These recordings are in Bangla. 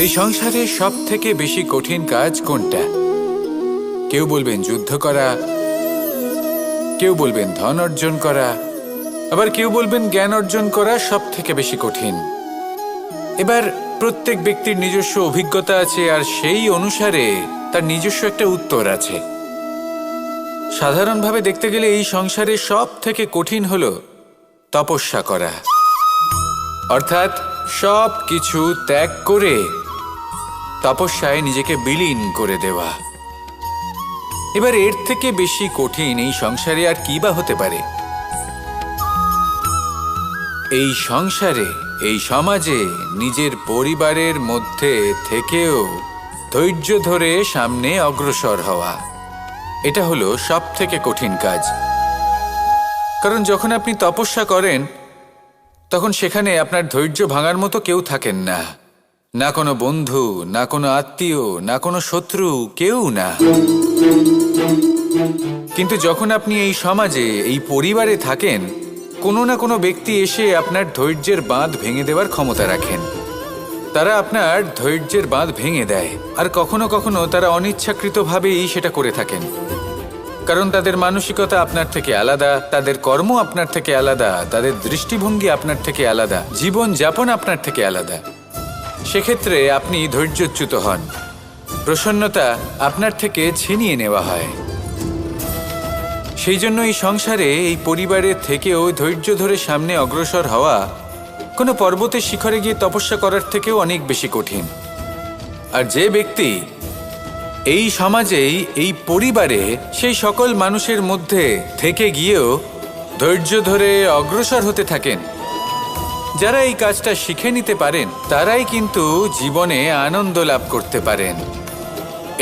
এই সংসারে সব থেকে বেশি কঠিন কাজ কোনটা? কেউ বলবেন যুদ্ধ করা, কেউ বলবেন ধন অর্জন করা, আবার কেউ বলবেন জ্ঞান অর্জন করা সব থেকে বেশি কঠিন। এবার প্রত্যেক ব্যক্তির নিজস্ব অভিজ্ঞতা আছে, আর সেই অনুসারে তার নিজস্ব একটা উত্তর আছে। সাধারণভাবে দেখতে গেলে এই সংসারে সব থেকে কঠিন হলো তপস্যা করা, অর্থাৎ সব কিছু ত্যাগ করে তপস্যায় নিজেকে বিলীন করে দেওয়া। এবার এর থেকে বেশি কঠিন এই সংসারে আর কি বা হতে পারে? এই সংসারে, এই সমাজে, নিজের পরিবারের মধ্যে থেকেও ধৈর্য ধরে সামনে অগ্রসর হওয়া, এটা হলো সব থেকে কঠিন কাজ। কারণ যখন আপনি তপস্যা করেন তখন সেখানে আপনার ধৈর্য ভাঙার মতো কেউ থাকেন না, না কোনো বন্ধু, না কোনো আত্মীয়, না কোনো শত্রু, কেউ না। কিন্তু যখন আপনি এই সমাজে, এই পরিবারে থাকেন, কোনো না কোনো ব্যক্তি এসে আপনার ধৈর্যের বাঁধ ভেঙে দেওয়ার ক্ষমতা রাখেন। তারা আপনার ধৈর্যের বাঁধ ভেঙে দেয়, আর কখনো কখনো তারা অনিচ্ছাকৃতভাবেই সেটা করে থাকেন। কারণ তাদের মানসিকতা আপনার থেকে আলাদা, তাদের কর্ম আপনার থেকে আলাদা, তাদের দৃষ্টিভঙ্গি আপনার থেকে আলাদা, জীবন যাপন আপনার থেকে আলাদা। সেক্ষেত্রে আপনি ধৈর্যচ্যুত হন, প্রসন্নতা আপনার থেকে ছিনিয়ে নেওয়া হয়। সেই জন্য এই সংসারে, এই পরিবারের থেকেও ধৈর্য ধরে সামনে অগ্রসর হওয়া কোনো পর্বতের শিখরে গিয়ে তপস্যা করার থেকেও অনেক বেশি কঠিন। আর যে ব্যক্তি এই সমাজেই, এই পরিবারে, সেই সকল মানুষের মধ্যে থেকে গিয়েও ধৈর্য ধরে অগ্রসর হতে থাকেন, যারা এই কাজটা শিখে নিতে পারেন, তারাই কিন্তু জীবনে আনন্দ লাভ করতে পারেন।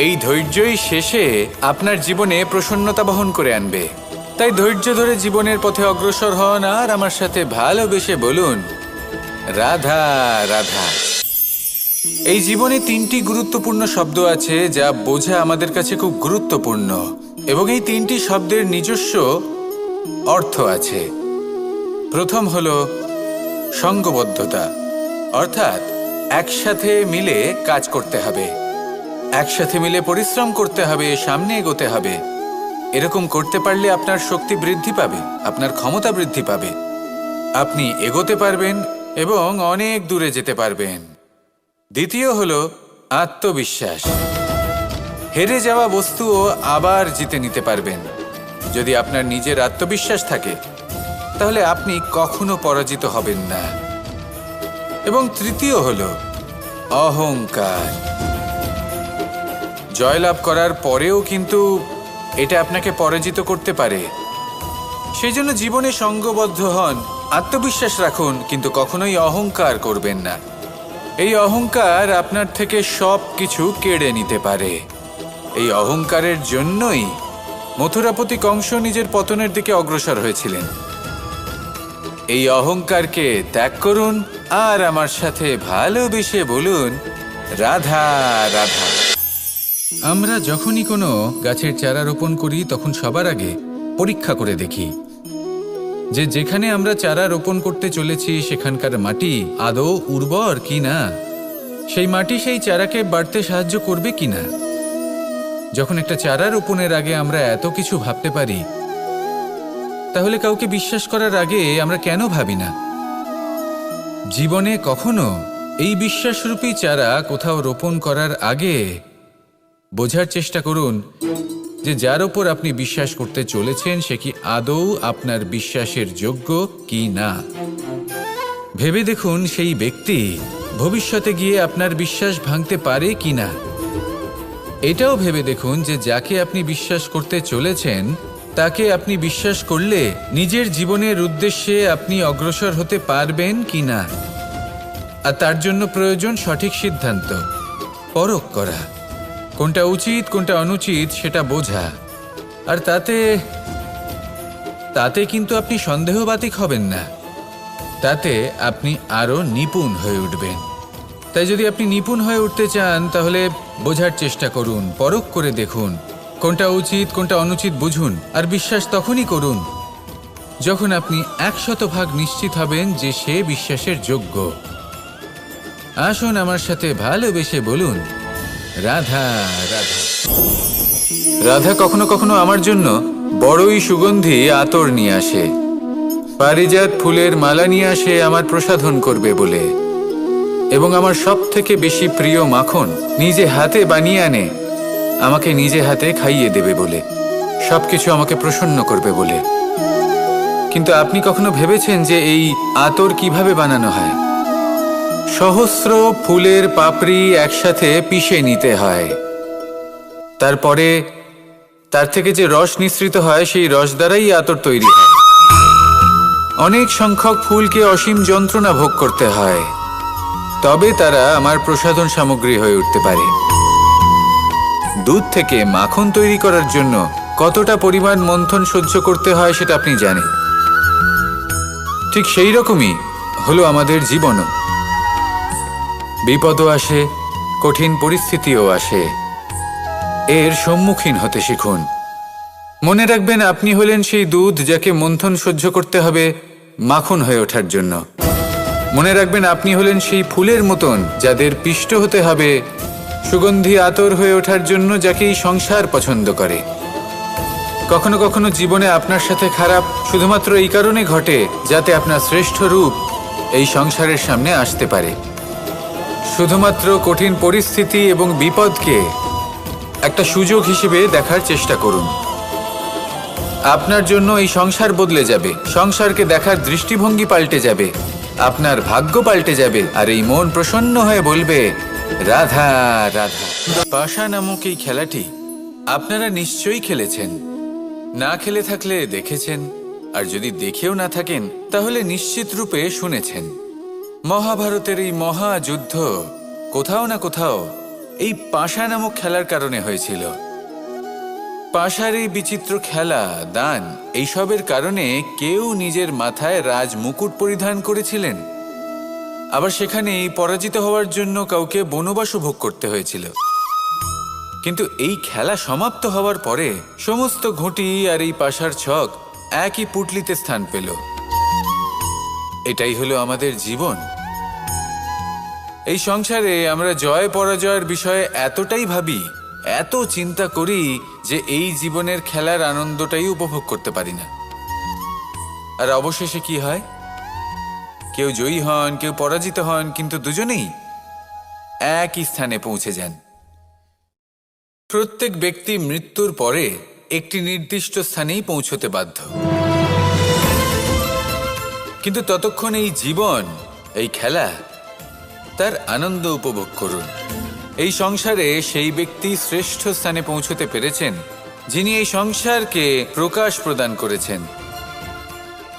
এই ধৈর্যই শেষে আপনার জীবনে প্রসন্নতা বহন করে আনবে। তাই ধৈর্য ধরে জীবনের পথে অগ্রসর হন, আর আমার সাথে ভালোবেসে বলুন, রাধা রাধা। এই জীবনে তিনটি গুরুত্বপূর্ণ শব্দ আছে যা বোঝা আমাদের কাছে খুব গুরুত্বপূর্ণ, এবং এই তিনটি শব্দের নিজস্ব অর্থ আছে। প্রথম হলো সঙ্গবদ্ধতা, অর্থাৎ একসাথে মিলে কাজ করতে হবে, একসাথে মিলে পরিশ্রম করতে হবে, সামনে এগোতে হবে। এরকম করতে পারলে আপনার শক্তি বৃদ্ধি পাবে, আপনার ক্ষমতা বৃদ্ধি পাবে, আপনি এগোতে পারবেন এবং অনেক দূরে যেতে পারবেন। দ্বিতীয় হলো আত্মবিশ্বাস। হেরে যাওয়া বস্তুও আবার জিতে নিতে পারবেন। যদি আপনার নিজের আত্মবিশ্বাস থাকে তাহলে আপনি কখনো পরাজিত হবেন না। এবং তৃতীয় হলো অহংকার। জয়লাভ করার পরেও কিন্তু এটা আপনাকে পরাজিত করতে পারে। সেই জন্য জীবনে সঙ্গবদ্ধ হন, আত্মবিশ্বাস রাখুন, কিন্তু কখনোই অহংকার করবেন না। এই অহংকার আপনার থেকে সব কিছু কেড়ে নিতে পারে। এই অহংকারের জন্যই মথুরাপতি কংস নিজের পতনের দিকে অগ্রসর হয়েছিলেন। এই অহংকারকে ত্যাগ করুন, আর আমার সাথে ভালোবেসে বলুন, রাধা রাধা। আমরা যখনই কোনো গাছের চারা রোপণ করি তখন সবার আগে পরীক্ষা করে দেখি যে যেখানে আমরা চারা রোপণ করতে চলেছি সেখানকার মাটি আদৌ উর্বর কি না, সেই মাটি সেই চারাকে বাড়তে সাহায্য করবে কিনা। যখন একটা চারা রোপণের আগে আমরা এত কিছু ভাবতে পারি, তাহলে কাউকে বিশ্বাস করার আগে আমরা কেন ভাবি না? জীবনে কখনো এই বিশ্বাসরূপী চারা কোথাও রোপণ করার আগে বোঝার চেষ্টা করুন যে যার ওপর আপনি বিশ্বাস করতে চলেছেন সে কি আদৌ আপনার বিশ্বাসের যোগ্য কি না। ভেবে দেখুন সেই ব্যক্তি ভবিষ্যতে গিয়ে আপনার বিশ্বাস ভাঙতে পারে কি না। এটাও ভেবে দেখুন যে যাকে আপনি বিশ্বাস করতে চলেছেন তাকে আপনি বিশ্বাস করলে নিজের জীবনের উদ্দেশ্যে আপনি অগ্রসর হতে পারবেন কি না। আর তার জন্য প্রয়োজন সঠিক সিদ্ধান্ত, পরখ করা, কোনটা উচিত কোনটা অনুচিত সেটা বোঝা। আর তাতে কিন্তু আপনি সন্দেহবাতিক হবেন না, তাতে আপনি আরো নিপুণ হয়ে উঠবেন। তাই যদি আপনি নিপুণ হয়ে উঠতে চান তাহলে বোঝার চেষ্টা করুন, পরখ করে দেখুন, কোনটা উচিত কোনটা অনুচিত বুঝুন। আর বিশ্বাস তখনই করুন যখন আপনি 100% নিশ্চিত হবেন যে সে বিশ্বাসের যোগ্য। আসুন আমার সাথে ভালোবেসে বলুন, রাধা রাধা। রাধা কখনো কখনো আমার জন্য বড়ই সুগন্ধি আতর নিয়ে আসে, পারিজাত ফুলের মালা নিয়ে আসে আমার প্রসাধন করবে বলে, এবং আমার সব থেকে বেশি প্রিয় মাখন নিজে হাতে বানিয়ে আনে আমাকে নিজে হাতে খাইয়ে দেবে বলে, সবকিছু আমাকে প্রসন্ন করবে বলে। কিন্তু আপনি কখনো ভেবেছেন যে এই আতর কিভাবে বানানো হয়? সহস্র ফুলের পাপড়ি একসাথে পিষে নিতে হয়, তারপরে তার থেকে যে রস নিঃসৃত হয় সেই রস দ্বারাই আতর তৈরি হয়। অনেক সংখ্যক ফুলকে অসীম যন্ত্রণা ভোগ করতে হয়, তবে তারা আমার প্রসাধন সামগ্রী হয়ে উঠতে পারে। দুধ থেকে মাখন তৈরি করার জন্য কতটা পরিমাণ মন্থন সহ্য করতে হয় সেটা আপনি জানেন। ঠিক সেই রকমই হলো আমাদের জীবনও। বিপদও আসে, কঠিন পরিস্থিতিও আসে, এর সম্মুখীন হতে শিখুন। মনে রাখবেন, আপনি হলেন সেই দুধ যাকে মন্থন সহ্য করতে হবে মাখন হয়ে ওঠার জন্য। মনে রাখবেন, আপনি হলেন সেই ফুলের মতন যাদের পিষ্ট হতে হবে সুগন্ধি আতর হয়ে ওঠার জন্য, যাকে এই সংসার পছন্দ করে। কখনো কখনো জীবনে আপনার সাথে খারাপ শুধুমাত্র এই কারণে ঘটে যাতে আপনার শ্রেষ্ঠ রূপ এই সংসারের সামনে আসতে পারে। শুধুমাত্র কঠিন পরিস্থিতি এবং বিপদকে একটা সুযোগ হিসেবে দেখার চেষ্টা করুন। আপনার জন্য এই সংসার বদলে যাবে, সংসারকে দেখার দৃষ্টিভঙ্গি পাল্টে যাবে, আপনার ভাগ্য পাল্টে যাবে, আর এই মন প্রসন্ন হয়ে বলবে, রাধা রাধা। পাশা নামক এই খেলাটি আপনারা নিশ্চয়ই খেলেছেন, না খেলে থাকলে দেখেছেন, আর যদি দেখেও না থাকেন তাহলে নিশ্চিত রূপে শুনেছেন। মহাভারতের এই মহাযুদ্ধ কোথাও না কোথাও এই পাশা নামক খেলার কারণে হয়েছিল। পাশার এই বিচিত্র খেলা, দান, এইসবের কারণে কেউ নিজের মাথায় রাজ মুকুট পরিধান করেছিলেন, আবার সেখানেই পরাজিত হওয়ার জন্য কাউকে বনবাসও ভোগ করতে হয়েছিল। কিন্তু এই খেলা সমাপ্ত হওয়ার পরে সমস্ত ঘুঁটি আর এই পাশার ছক একই পুটলিতে স্থান পেল। এটাই হলো আমাদের জীবন। এই সংসারে আমরা জয় পরাজয়ের বিষয়ে এতটাই ভাবি, এত চিন্তা করি যে এই জীবনের খেলার আনন্দটাই উপভোগ করতে পারি না। আর অবশেষে কি হয়? কেউ জয়ী হন, কেউ পরাজিত হন, কিন্তু দুজনেই একই স্থানে পৌঁছে যান। প্রত্যেক ব্যক্তি মৃত্যুর পরে একটি নির্দিষ্ট স্থানেই পৌঁছতে বাধ্য, কিন্তু ততক্ষণ এই জীবন, এই খেলা, তার আনন্দ উপভোগ করুন। এই সংসারে সেই ব্যক্তি শ্রেষ্ঠ স্থানে পৌঁছতে পেরেছেন যিনি এই সংসারকে প্রকাশ প্রদান করেছেন,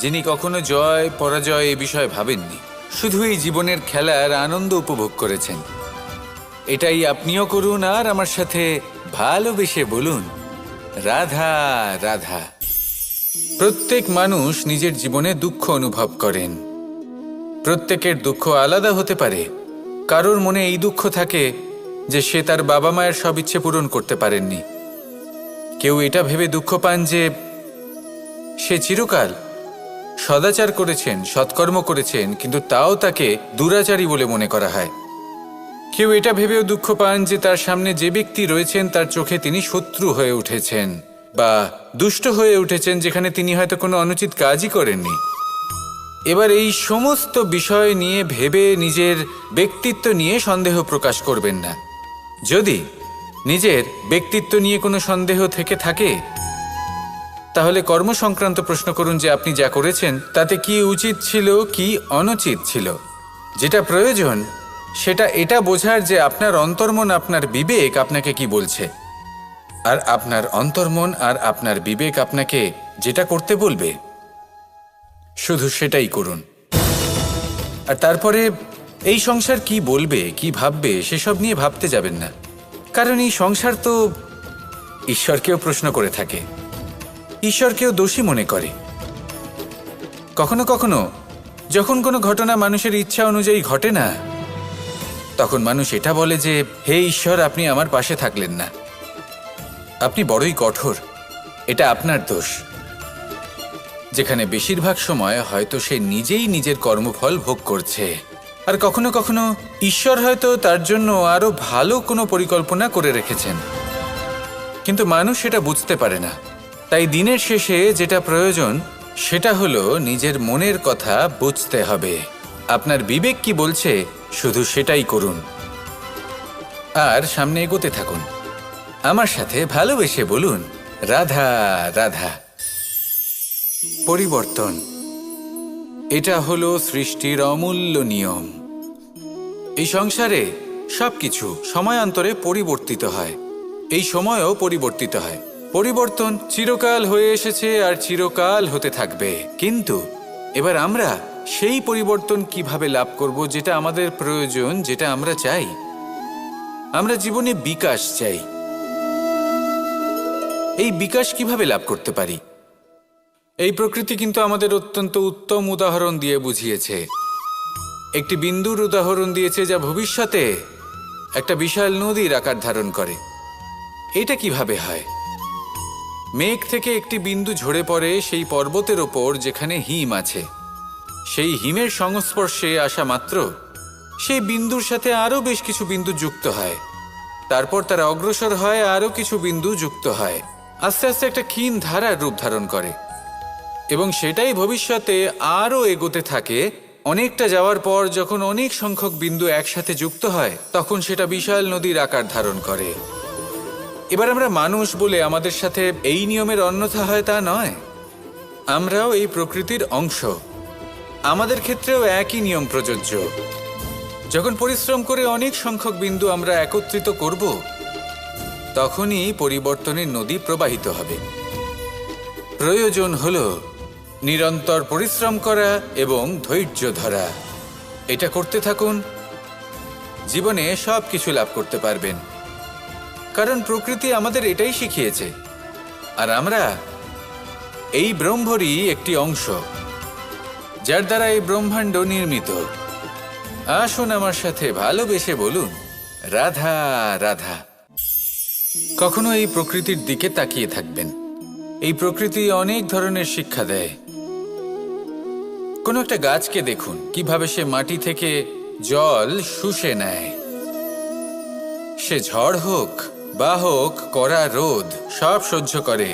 যিনি কখনো জয় পরাজয় এ বিষয়ে ভাবেননি, শুধু এই জীবনের খেলার আনন্দ উপভোগ করেছেন। এটাই আপনিও করুন, আর আমার সাথে ভালোবেসে বলুন, রাধা রাধা। প্রত্যেক মানুষ নিজের জীবনে দুঃখ অনুভব করেন। প্রত্যেকের দুঃখ আলাদা হতে পারে। কারোর মনে এই দুঃখ থাকে যে সে তার বাবা মায়ের সব ইচ্ছে পূরণ করতে পারেননি। কেউ এটা ভেবে দুঃখ পান যে সে চিরকাল সদাচার করেছেন, সৎকর্ম করেছেন, কিন্তু তাও তাকে দুরাচারী বলে মনে করা হয়। কেউ এটা ভেবেও দুঃখ পান যে তার সামনে যে ব্যক্তি রয়েছেন তার চোখে তিনি শত্রু হয়ে উঠেছেন বা দুষ্ট হয়ে উঠেছেন, যেখানে তিনি হয়তো কোনো অনুচিত কাজই করেননি। এবার এই সমস্ত বিষয় নিয়ে ভেবে নিজের ব্যক্তিত্ব নিয়ে সন্দেহ প্রকাশ করবেন না। যদি নিজের ব্যক্তিত্ব নিয়ে কোনো সন্দেহ থেকে থাকে তাহলে কর্ম সংক্রান্ত প্রশ্ন করুন যে আপনি যা করেছেন তাতে কি উচিত ছিল, কি অনুচিত ছিল। যেটা প্রয়োজন সেটা এটা বোঝার যে আপনার অন্তর্মন, আপনার বিবেক আপনাকে কি বলছে, আর আপনার অন্তর্মন আর আপনার বিবেক আপনাকে যেটা করতে বলবে শুধু সেটাই করুন। আর তারপরে এই সংসার কি বলবে, কি ভাববে সেসব নিয়ে ভাবতে যাবেন না, কারণ এই সংসার তো ঈশ্বরকেও প্রশ্ন করে থাকে, ঈশ্বরকেও দোষী মনে করে। কখনো কখনো যখন কোনো ঘটনা মানুষের ইচ্ছা অনুযায়ী ঘটে না, তখন মানুষ এটা বলে যে হে ঈশ্বর, আপনি আমার পাশে থাকলেন না, আপনি বড়ই কঠোর, এটা আপনার দোষ। যেখানে বেশিরভাগ সময় হয়তো সে নিজেই নিজের কর্মফল ভোগ করছে। আর কখনো কখনো ঈশ্বর হয়তো তার জন্য আরো ভালো কোনো পরিকল্পনা করে রেখেছেন, কিন্তু মানুষ সেটা বুঝতে পারে না। তাই দিনের শেষে যেটা প্রয়োজন সেটা হলো নিজের মনের কথা বুঝতে হবে। আপনার বিবেক কি বলছে শুধু সেটাই করুন আর সামনে এগোতে থাকুন। আমার সাথে ভালোবেসে বলুন, রাধা রাধা। পরিবর্তন, এটা হলো সৃষ্টির অমূল্য নিয়ম। এই সংসারে সবকিছু সময়ান্তরে পরিবর্তিত হয়, এই সময়ও পরিবর্তিত হয়। পরিবর্তন চিরকাল হয়ে এসেছে আর চিরকাল হতে থাকবে, কিন্তু এবার আমরা সেই পরিবর্তন কিভাবে লাভ করব যেটা আমাদের প্রয়োজন, যেটা আমরা চাই। আমরা জীবনে বিকাশ চাই। এই বিকাশ কিভাবে লাভ করতে পারি? এই প্রকৃতি কিন্তু আমাদের অত্যন্ত উত্তম উদাহরণ দিয়ে বুঝিয়েছে। একটি বিন্দুর উদাহরণ দিয়েছে যা ভবিষ্যতে একটা বিশাল নদীর আকার ধারণ করে। এটা কিভাবে হয়? মেঘ থেকে একটি বিন্দু ঝরে পড়ে সেই পর্বতের ওপর যেখানে হিম আছে। সেই হিমের সংস্পর্শে আসা মাত্র সেই বিন্দুর সাথে আরও বেশ কিছু বিন্দু যুক্ত হয়। তারপর তারা অগ্রসর হয়, আরও কিছু বিন্দু যুক্ত হয়, আস্তে আস্তে একটা ক্ষীণ ধারার রূপ ধারণ করে এবং সেটাই ভবিষ্যতে আরও এগোতে থাকে। অনেকটা যাওয়ার পর যখন অনেক সংখ্যক বিন্দু একসাথে যুক্ত হয় তখন সেটা বিশাল নদীর আকার ধারণ করে। এবার আমরা মানুষ বলে আমাদের সাথে এই নিয়মের অন্যথা হয় তা নয়। আমরাও এই প্রকৃতির অংশ, আমাদের ক্ষেত্রেও একই নিয়ম প্রযোজ্য। যখন পরিশ্রম করে অনেক সংখ্যক বিন্দু আমরা একত্রিত করব তখনই পরিবর্তনের নদী প্রবাহিত হবে। প্রয়োজন হলো নিরন্তর পরিশ্রম করা এবং ধৈর্য ধরা। এটা করতে থাকুন, জীবনে সব কিছু লাভ করতে পারবেন, কারণ প্রকৃতি আমাদের এটাই শিখিয়েছে। আর আমরা এই ব্রহ্মরই একটি অংশ, যার দ্বারা এই ব্রহ্মাণ্ড নির্মিত। আসুন আমার সাথে ভালোবেসে বলুন, রাধা রাধা। কখনো এই প্রকৃতির দিকে তাকিয়ে থাকবেন। এই প্রকৃতি অনেক ধরনের শিক্ষা দেয়। কোনো একটা গাছকে দেখুন কিভাবে সে মাটি থেকে জল শুষে নেয়। সে ঝড় হোক বা হোক কড়া রোদ সব সহ্য করে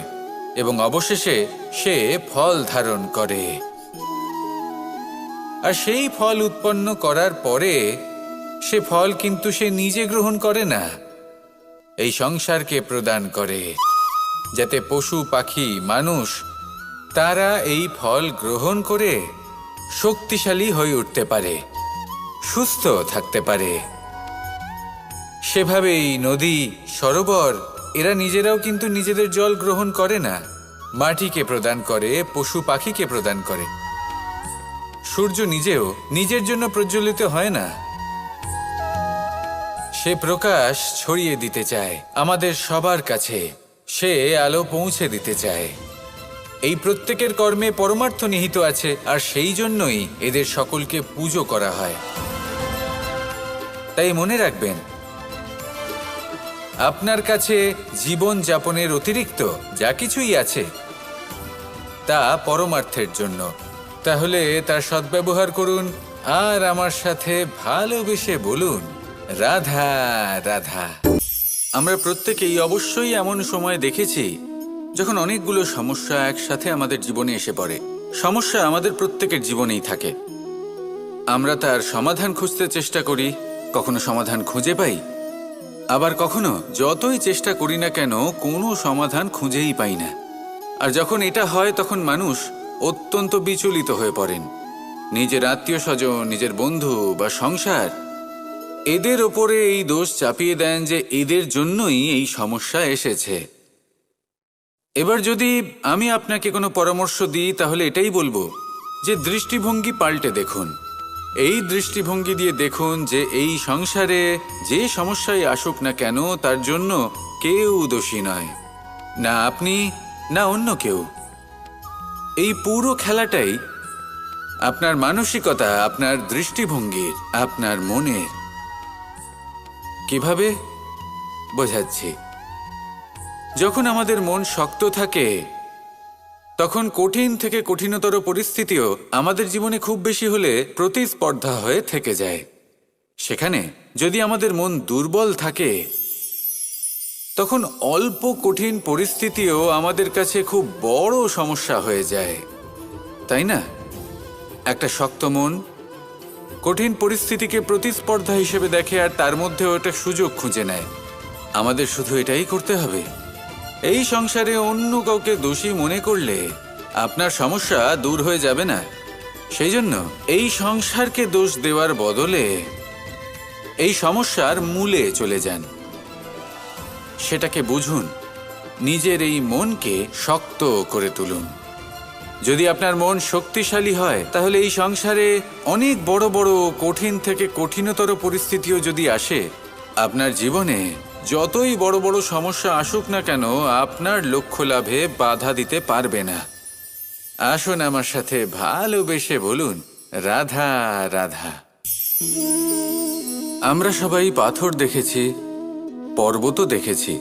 এবং অবশেষে সে ফল ধারণ করে। আর সেই ফল উৎপন্ন করার পরে সে ফল কিন্তু সে নিজে গ্রহণ করে না, এই সংসারকে প্রদান করে, যাতে পশু পাখি মানুষ তারা এই ফল গ্রহণ করে শক্তিশালী হয়ে উঠতে পারে, সুস্থ থাকতে পারে। সেভাবেই নদী, সরোবর এরা নিজেরাও কিন্তু নিজেদের জল গ্রহণ করে না, মাটিকে প্রদান করে, পশু পাখিকে প্রদান করে। সূর্য নিজেও নিজের জন্য প্রজ্বলিত হয় না, সে প্রকাশ ছড়িয়ে দিতে চায় আমাদের সবার কাছে, সে আলো পৌঁছে দিতে চায়। এই প্রত্যেকের কর্মে পরমার্থ নিহিত আছে, আর সেই জন্যই এদের সকলকে পুজো করা হয়। তাই মনে রাখবেন, আপনার কাছে জীবন যাপনের অতিরিক্ত যা কিছুই আছে তা পরমার্থের জন্য। তাহলে তার সদ্ব্যবহার করুন আর আমার সাথে ভালোবেসে বলুন, রাধা রাধা। আমরা প্রত্যেকেই অবশ্যই এমন সময় দেখেছি যখন অনেকগুলো সমস্যা একসাথে আমাদের জীবনে এসে পড়ে। সমস্যা আমাদের প্রত্যেকের জীবনেই থাকে। আমরা তার সমাধান খুঁজতে চেষ্টা করি, কখনো সমাধান খুঁজে পাই, আবার কখনো যতই চেষ্টা করি না কেন কোনো সমাধান খুঁজেই পাই না। আর যখন এটা হয় তখন মানুষ অত্যন্ত বিচলিত হয়ে পড়েন। নিজের আত্মীয় স্বজন, নিজের বন্ধু বা সংসার এদের ওপরে এই দোষ চাপিয়ে দেন যে এদের জন্যই এই সমস্যা এসেছে। এবার যদি আমি আপনাকে কোনো পরামর্শ দিই তাহলে এটাই বলবো যে দৃষ্টিভঙ্গি পাল্টে দেখুন। এই দৃষ্টিভঙ্গি দিয়ে দেখুন যে এই সংসারে যে সমস্যায় আসুক না কেন তার জন্য কেউ দোষী নয়, না আপনি না অন্য কেউ। এই পুরো খেলাটাই আপনার মানসিকতা, আপনার দৃষ্টিভঙ্গির, আপনার মনের। কিভাবে বোঝাচ্ছি? যখন আমাদের মন শক্ত থাকে তখন কঠিন থেকে কঠিনতর পরিস্থিতিও আমাদের জীবনে খুব বেশি হলে প্রতিস্পর্ধা হয়ে থেকে যায়। সেখানে যদি আমাদের মন দুর্বল থাকে, তখন অল্প কঠিন পরিস্থিতিও আমাদের কাছে খুব বড় সমস্যা হয়ে যায়, তাই না? একটা শক্ত মন কঠিন পরিস্থিতিকে প্রতিস্পর্ধা হিসেবে দেখে আর তার মধ্যে ওটা সুযোগ খুঁজে নেয়। আমাদের শুধু এটাই করতে হবে। এই সংসারে অন্য কাউকে দোষী মনে করলে আপনার সমস্যা দূর হয়ে যাবে না। সেই জন্য এই সংসারকে দোষ দেওয়ার বদলে এই সমস্যার মূলে চলে যান, সেটাকে বুঝুন, নিজের এই মনকে শক্ত করে তুলুন। যদি আপনার মন শক্তিশালী হয় তাহলে এই সংসারে অনেক বড় বড় কঠিন থেকে কঠিনতর পরিস্থিতিও যদি আসে, আপনার জীবনে যতই বড় বড় সমস্যা আসুক না কেন আপনার লক্ষ্য লাভে বাধা দিতে পারবে না। আসুন আমার সাথে ভালোবেসে বলুন, রাধা রাধা। আমরা সবাই পাথর দেখেছি, পর্বতও দেখেছি,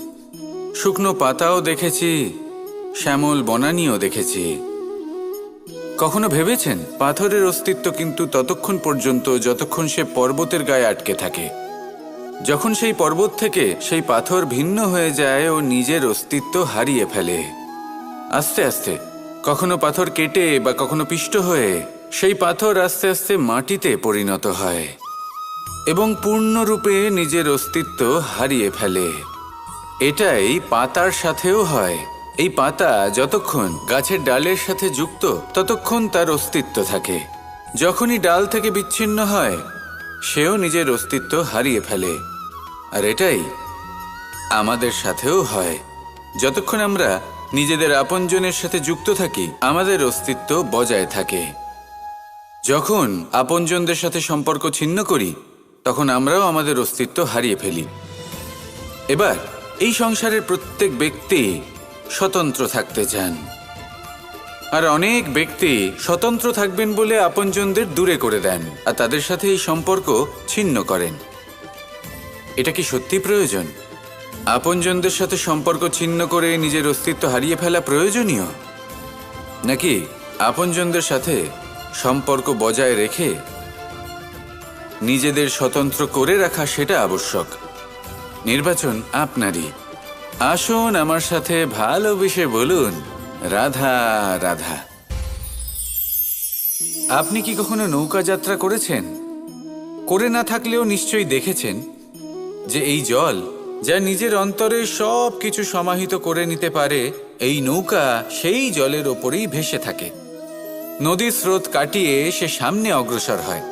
শুকনো পাতাও দেখেছি, শ্যামল বনানীও দেখেছি। কখনো ভেবেছেন পাথরের অস্তিত্ব কিন্তু ততক্ষণ পর্যন্ত যতক্ষণ সে পর্বতের গায়ে আটকে থাকে। যখন সেই পর্বত থেকে সেই পাথর ভিন্ন হয়ে যায় ও নিজের অস্তিত্ব হারিয়ে ফেলে। আস্তে আস্তে কখনো পাথর কেটে বা কখনো পিষ্ট হয়ে সেই পাথর আস্তে আস্তে মাটিতে পরিণত হয় এবং পূর্ণরূপে নিজের অস্তিত্ব হারিয়ে ফেলে। এটাই পাতার সাথেও হয়। এই পাতা যতক্ষণ গাছের ডালের সাথে যুক্ত ততক্ষণ তার অস্তিত্ব থাকে। যখনই ডাল থেকে বিচ্ছিন্ন হয় সেও নিজের অস্তিত্ব হারিয়ে ফেলে। আর এটাই আমাদের সাথেও হয়। যতক্ষণ আমরা নিজেদের আপনজনের সাথে যুক্ত থাকি আমাদের অস্তিত্ব বজায় থাকে। যখন আপনজনদের সাথে সম্পর্ক ছিন্ন করি তখন আমরাও আমাদের অস্তিত্ব হারিয়ে ফেলি। এবার এই সংসারের প্রত্যেক ব্যক্তি স্বতন্ত্র থাকতে চান, আর অনেক ব্যক্তি স্বতন্ত্র থাকবেন বলে আপনজনদের দূরে করে দেন আর তাদের সাথে এই সম্পর্ক ছিন্ন করেন। এটা কি সত্যি প্রয়োজন? আপনজনদের সাথে সম্পর্ক ছিন্ন করে নিজের অস্তিত্ব হারিয়ে ফেলা প্রয়োজনীয়, নাকি আপনজনদের সাথে সম্পর্ক বজায় রেখে নিজেদের স্বতন্ত্র করে রাখা সেটা আবশ্যক? নির্বাচন আপনারই। আসুন আমার সাথে ভালোবেসে বলুন, রাধা রাধা। আপনি কি কখনো নৌকা যাত্রা করেছেন? করে না থাকলেও নিশ্চয়ই দেখেছেন যে এই জল যা নিজের অন্তরে সব কিছু সমাহিত করে নিতে পারে, এই নৌকা সেই জলের ওপরেই ভেসে থাকে। নদীর স্রোত কাটিয়ে সে সামনে অগ্রসর হয়।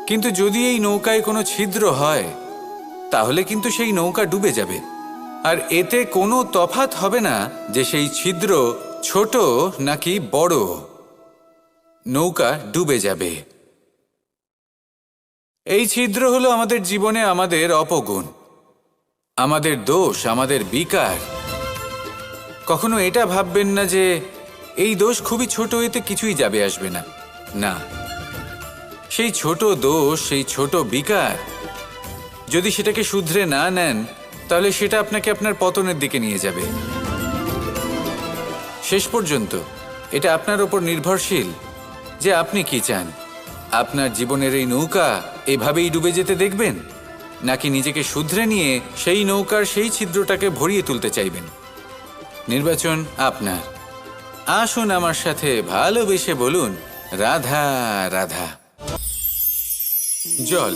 কিন্তু যদি এই নৌকায় কোনো ছিদ্র হয় তাহলে কিন্তু সেই নৌকা ডুবে যাবে। আর এতে কোনো তফাৎ হবে না যে সেই ছিদ্র ছোট নাকি বড়, নৌকা ডুবে যাবে। এই ছিদ্র হলো আমাদের জীবনে আমাদের অপগুণ, আমাদের দোষ, আমাদের বিকার। কখনো এটা ভাববেন না যে এই দোষ খুবই ছোট, এতে কিছুই যাবে আসবে না। না, সেই ছোট দোষ, সেই ছোট বিকার যদি সেটাকে শুধরে না নেন তাহলে সেটা আপনাকে আপনার পতনের দিকে নিয়ে যাবে। শেষ পর্যন্ত এটা আপনার ওপর নির্ভরশীল যে আপনি কি চান। আপনার জীবনের এই নৌকা এভাবেই ডুবে যেতে দেখবেন, নাকি নিজেকে শুধরে নিয়ে সেই নৌকার সেই ছিদ্রটাকে ভরিয়ে তুলতে চাইবেন? নির্বাচন আপনার। আসুন আমার সাথে ভালোবেসে বলুন, রাধা রাধা। জল,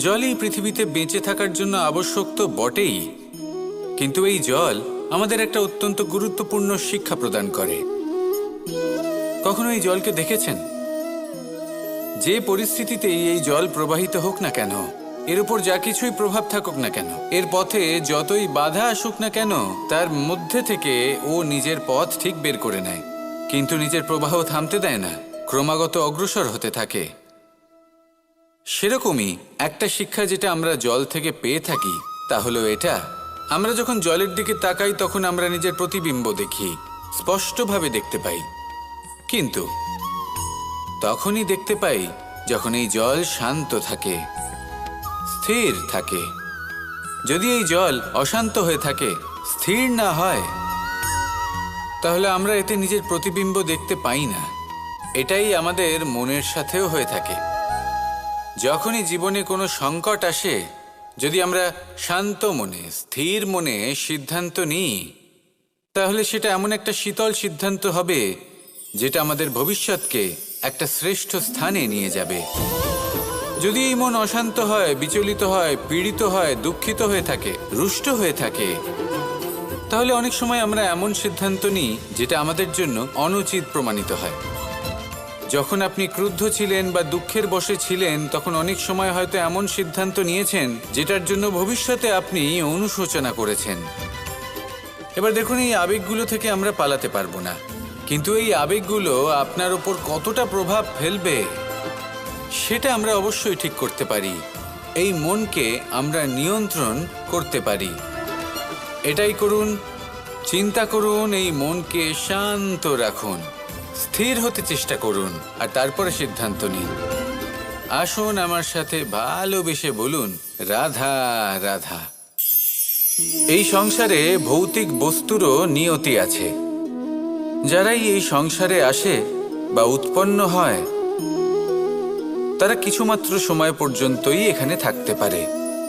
জলই পৃথিবীতে বেঁচে থাকার জন্য আবশ্যক তো বটেই, কিন্তু এই জল আমাদের একটা অত্যন্ত গুরুত্বপূর্ণ শিক্ষা প্রদান করে। কখনো এই জলকে দেখেছেন? যে পরিস্থিতিতেই এই জল প্রবাহিত হোক না কেন, এর উপর যা কিছুই প্রভাব থাকুক না কেন, এর পথে যতই বাধা আসুক না কেন, তার মধ্যে থেকে ও নিজের পথ ঠিক বের করে নেয়, কিন্তু নিজের প্রবাহ থামতে দেয় না, ক্রমাগত অগ্রসর হতে থাকে। সেরকমই একটা শিক্ষা যেটা আমরা জল থেকে পেয়ে থাকি তা হলো এটা, আমরা যখন জলের দিকে তাকাই তখন আমরা নিজের প্রতিবিম্ব দেখি, স্পষ্টভাবে দেখতে পাই। কিন্তু তখনই দেখতে পাই যখন এই জল শান্ত থাকে, স্থির থাকে। যদি এই জল অশান্ত হয়ে থাকে, স্থির না হয়, তাহলে আমরা এতে নিজের প্রতিবিম্ব দেখতে পাই না। এটাই আমাদের মনের সাথেও হয়ে থাকে। যখনই জীবনে কোনো সংকট আসে, যদি আমরা শান্ত মনে, স্থির মনে সিদ্ধান্ত নিই, তাহলে সেটা এমন একটা শীতল সিদ্ধান্ত হবে যেটা আমাদের ভবিষ্যৎকে একটা শ্রেষ্ঠ স্থানে নিয়ে যাবে। যদি এই মন অশান্ত হয়, বিচলিত হয়, পীড়িত হয়, দুঃখিত হয়ে থাকে, রুষ্ট হয়ে থাকে, তাহলে অনেক সময় আমরা এমন সিদ্ধান্ত নিই যেটা আমাদের জন্য অনুচিত প্রমাণিত হয়। যখন আপনি ক্রুদ্ধ ছিলেন বা দুঃখের বশে ছিলেন, তখন অনেক সময় হয়তো এমন সিদ্ধান্ত নিয়েছেন যেটার জন্য ভবিষ্যতে আপনি অনুশোচনা করেছেন। এবার দেখুন, এই আবেগগুলো থেকে আমরা পালাতে পারবো না, কিন্তু এই আবেগগুলো আপনার ওপর কতটা প্রভাব ফেলবে সেটা আমরা অবশ্যই ঠিক করতে পারি। এই মনকে আমরা নিয়ন্ত্রণ করতে পারি। এটাই করুন, চিন্তা করুন, এই মনকে শান্ত রাখুন, স্থির হতে চেষ্টা করুন, আর তারপরে সিদ্ধান্ত নিন। আসুন আমার সাথে ভালোবেসে বলুন, রাধা রাধা। এই সংসারে ভৌতিক বস্তুরও নিয়তি আছে। যারাই এই সংসারে আসে বা উৎপন্ন হয়, তারা কিছুমাত্র সময় পর্যন্তই এখানে থাকতে পারে,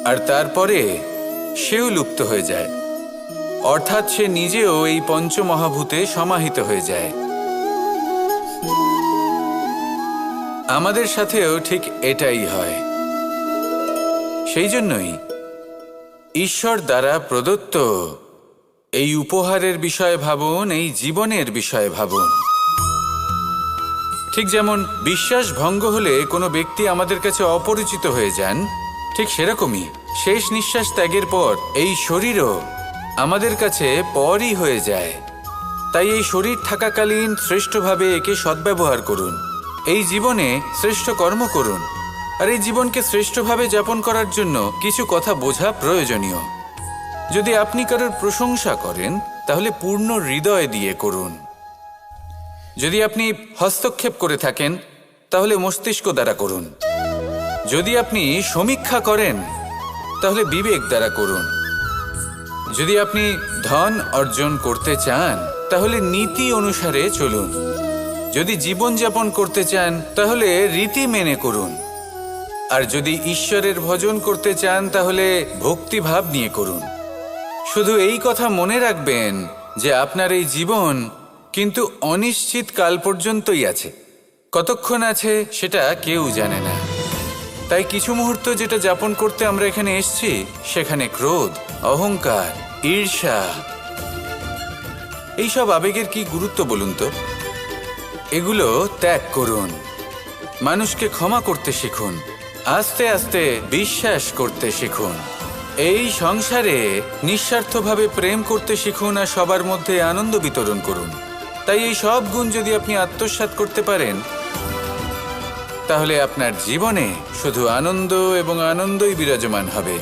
আর তারপরে সেও লুপ্ত হয়ে যায়, অর্থাৎ সে নিজেও এই পঞ্চমহাভূতে সমাহিত হয়ে যায়। আমাদের সাথেও ঠিক এটাই হয়। সেই জন্যই ঈশ্বর দ্বারা প্রদত্ত এই উপহারের বিষয়ে ভাবুন, এই জীবনের বিষয়ে ভাবুন। ঠিক যেমন বিশ্বাস ভঙ্গ হলে কোনো ব্যক্তি আমাদের কাছে অপরিচিত হয়ে যান, ঠিক সেরকমই শেষ নিঃশ্বাস ত্যাগের পর এই শরীরও আমাদের কাছে পরই হয়ে যায়। তাই এই শরীর থাকাকালীন শ্রেষ্ঠভাবে একে সদ্ব্যবহার করুন, এই জীবনে শ্রেষ্ঠ কর্ম করুন। আর এই জীবনকে শ্রেষ্ঠভাবে যাপন করার জন্য কিছু কথা বোঝা প্রয়োজনীয়। যদি আপনি কারোর প্রশংসা করেন, তাহলে পূর্ণ হৃদয় দিয়ে করুন। যদি আপনি হস্তক্ষেপ করে থাকেন, তাহলে মস্তিষ্ক দ্বারা করুন। যদি আপনি সমীক্ষা করেন, তাহলে বিবেক দ্বারা করুন। যদি আপনি ধন অর্জন করতে চান, তাহলে নীতি অনুসারে চলুন। যদি জীবনযাপন করতে চান, তাহলে রীতি মেনে করুন। আর যদি ঈশ্বরের ভজন করতে চান, তাহলে ভক্তিভাব নিয়ে করুন। শুধু এই কথা মনে রাখবেন যে আপনার এই জীবন কিন্তু অনিশ্চিত কাল পর্যন্তই আছে। কতক্ষণ আছে সেটা কেউ জানে না। তাই কিছু মুহূর্ত যেটা যাপন করতে আমরা এখানে এসেছি, সেখানে ক্রোধ, অহংকার, ঈর্ষা, এইসব আবেগের কি গুরুত্ব বলুন তো? এগুলো ত্যাগ করুন। মানুষকে ক্ষমা করতে শিখুন, আস্তে আস্তে বিশ্বাস করতে শিখুন। এই সংসারে নিঃস্বার্থভাবে প্রেম করতে শিখুন, আর সবার মধ্যে আনন্দ বিতরণ করুন। তাই এই সব গুণ যদি আপনি আত্মসাৎ করতে পারেন, তাহলে আপনার জীবনে শুধু আনন্দ এবং আনন্দই বিরাজমান হবে।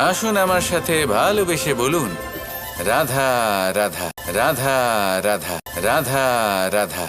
আসুন আমার সাথে ভালোবেসে বলুন, রাধা রাধা, রাধা রাধা, রাধা রাধা।